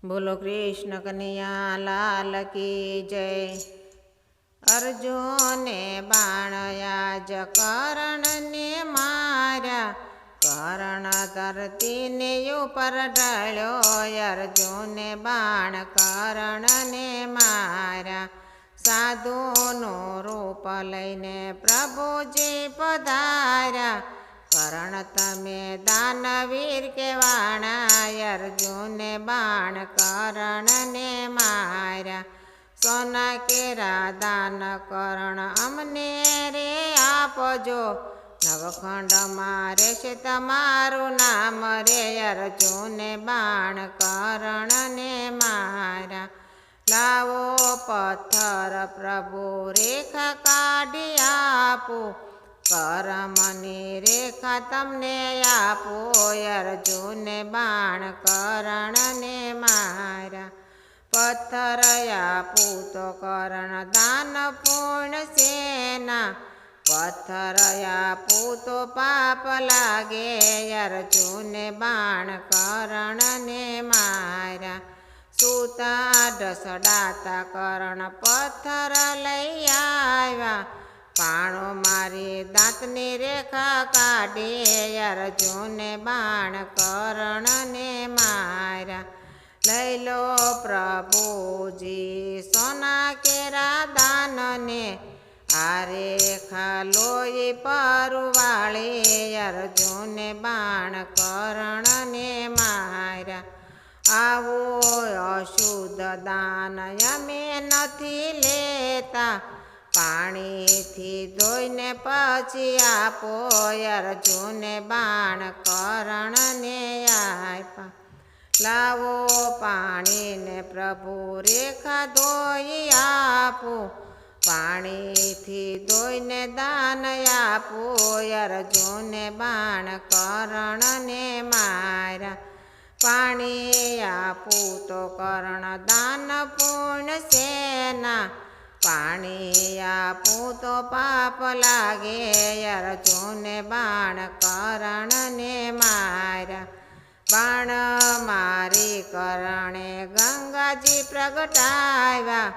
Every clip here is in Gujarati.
બોલો કૃષ્ણ કનૈયા લાલ કી જય। અર્જુને બાણયા જ કર્ણને માર્યા, કર્ણ ધરતીને ઉપર ઢળ્યો, અર્જુને બાણ કર્ણને માર્યા। સાધુનું રૂપ લઈને પ્રભુજી પધાર્યા, કર્ણ તમે દાનવીર કેવાણા, અર્જુને બાણ કર્ણને માર્યા। સોના કેરા દાન કર્ણ અમને રે આપજો, નવખંડમાં રહેશે તમારું નામ રે, અર્જુને બાણ કર્ણને માર્યા। લાવો પથ્થર પ્રભુ રેખા કાઢી આપું, કરમની રેખા તમને આપો, અર્જુને બાણ કર્ણને માર્યા। પથ્થર આપું તો કર્ણ દાન પૂર્ણ સેના, પથ્થર આપું તો પાપ લાગે, અર્જુને બાણ કર્ણને માર્યા। સૂતા ઢસડાતા કર્ણ પથ્થર લઈ આવ્યા, પાણો મારી દાંતની રેખા કાઢી, અર્જુને બાણ કર્ણને માર્યા। લઈ લો પ્રભુજી સોના કેરા દાનને, આ રેખા લોહી પરવાળી, અર્જુને બાણ કર્ણને માર્યા। આવું અશુદ્ધ દાન અમે નથી લેતા, પાણીથી ધોઈને પછી આપો, અર્જુને બાણ કર્ણને આપ્યા। લાવો પાણીને પ્રભુ રેખા ધોઈ આપું, પાણીથી ધોઈને દાન આપું, અર્જુને બાણ કર્ણને માર્યા। પાણી આપું તો કર્ણ દાન પૂર્ણ સેના, પાણી આપું તો પાપ લાગે, અર્જુને બાણ કર્ણને માર્યા। બાણ મારી કર્ણે ગંગાજી પ્રગટાવ્યા,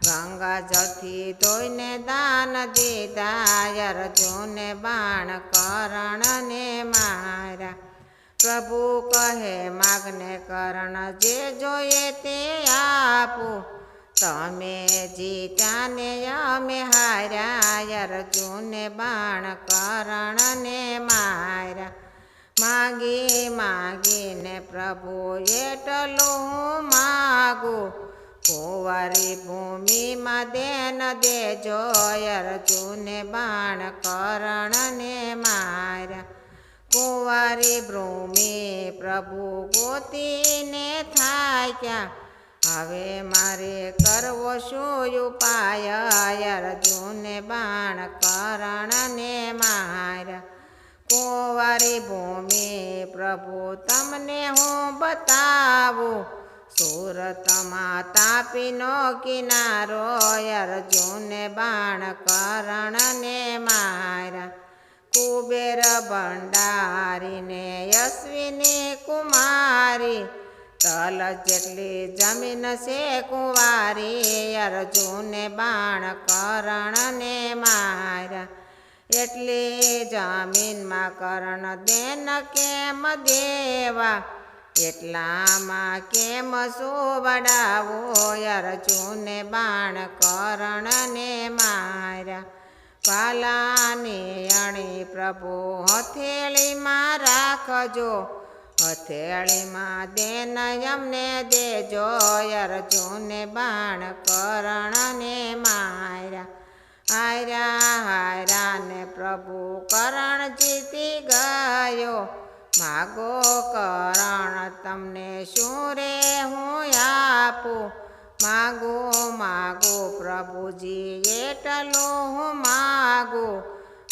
ગંગાજળથી ધોઈને દાન દીધા, અર્જુને બાણ કર્ણને માર્યા। પ્રભુ કહે માગને કર્ણ જે જોઈએ તે આપું, તમે જીત્યાને અમે હાર્યા, અર્જુને બાણ કર્ણને માર્યા। માગી માગીને પ્રભુ એટલું હું માગું, કુંવારી ભૂમિમાં દેન દેજો, અર્જુને બાણ કર્ણને માર્યા। કુંવારી ભૂમિ પ્રભુ ગોતીને થાક્યા, હવે મારે કરવો શું ઉપાય, અર્જુને બાણ કર્ણને માર્યા। કુંવારી ભૂમિ પ્રભુ તમને હું બતાવું, સુરતમાં તાપીનો કિનારો, અર્જુને બાણ કર્ણને માર્યા। કુબેર ભંડારીને અશ્વિની કુમારી, તલ જેટલી જમીન છે કુંવારી, અર્જુને બાણ કર્ણને માર્યા। એટલી જમીનમાં કર્ણ દેન કેમ દેવા, એટલામાં કેમ સુવડાવું, અર્જુને બાણ કર્ણને માર્યા। ભાલાની અણી પ્રભુ હથેળીમાં રાખજો, હથેળીમાં દેન અમને દેજો, અર્જુને બાણ કર્ણને માર્યા। હાર્યા હાર્યા ને પ્રભુ કર્ણ જીતી ગયો, માગો કર્ણ તમને શું રે હું આપું, માગો માગો પ્રભુજી એટલું હું માગું,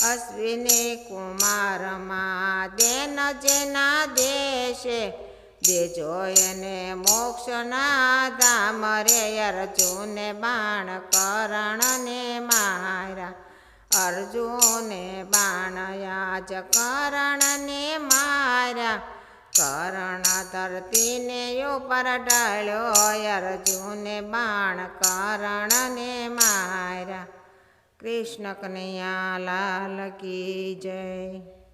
અશ્વિની કુમારમાં દેન જેના દેશે, દેજો એને મોક્ષના ધામ રે, અર્જુને બાણ કર્ણને માર્યા। અર્જુને બાણ યાજ કર્ણને માર્યા, કરણ ધરતીને ઉપર ઢળ્યો અર્જુને બાણ કરણને માર્યા. કૃષ્ણ કનૈયા લાલ કી જય.